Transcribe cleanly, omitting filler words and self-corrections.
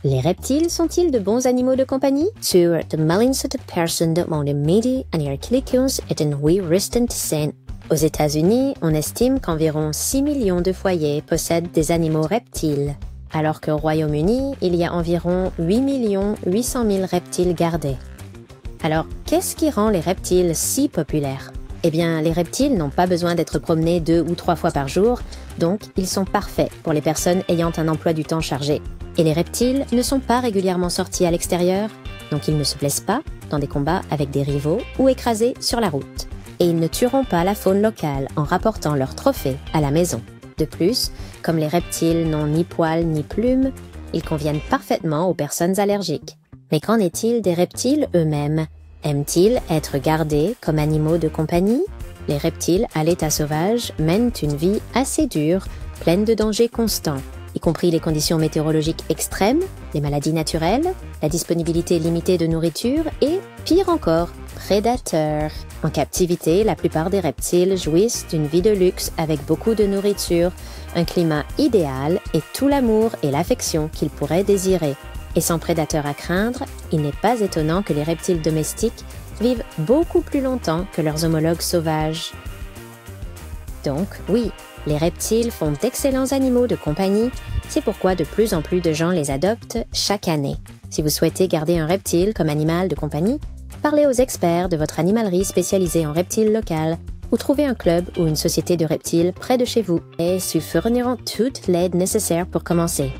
Les reptiles sont-ils de bons animaux de compagnie? Tur de malin-sotte personen de monde midi en erklikons et en oui restent sain. Aux États-Unis, on estime qu'environ 6 millions de foyers possèdent des animaux reptiles, alors qu'au Royaume-Uni, il y a environ 8 800 000 reptiles gardés. Alors, qu'est-ce qui rend les reptiles si populaires? Eh bien, les reptiles n'ont pas besoin d'être promenés 2 ou 3 fois par jour, donc ils sont parfaits pour les personnes ayant un emploi du temps chargé. Et les reptiles ne sont pas régulièrement sortis à l'extérieur, donc ils ne se blessent pas dans des combats avec des rivaux ou écrasés sur la route. Et ils ne tueront pas la faune locale en rapportant leurs trophées à la maison. De plus, comme les reptiles n'ont ni poils ni plumes, ils conviennent parfaitement aux personnes allergiques. Mais qu'en est-il des reptiles eux-mêmes? Aiment-ils être gardés comme animaux de compagnie? Les reptiles à l'état sauvage mènent une vie assez dure, pleine de dangers constants, y compris les conditions météorologiques extrêmes, les maladies naturelles, la disponibilité limitée de nourriture et, pire encore, prédateurs. En captivité, la plupart des reptiles jouissent d'une vie de luxe avec beaucoup de nourriture, un climat idéal et tout l'amour et l'affection qu'ils pourraient désirer. Et sans prédateurs à craindre, il n'est pas étonnant que les reptiles domestiques vivent beaucoup plus longtemps que leurs homologues sauvages. Donc, oui, les reptiles font d'excellents animaux de compagnie, c'est pourquoi de plus en plus de gens les adoptent chaque année. Si vous souhaitez garder un reptile comme animal de compagnie, parlez aux experts de votre animalerie spécialisée en reptiles locales ou trouvez un club ou une société de reptiles près de chez vous et se fourniront toute l'aide nécessaire pour commencer.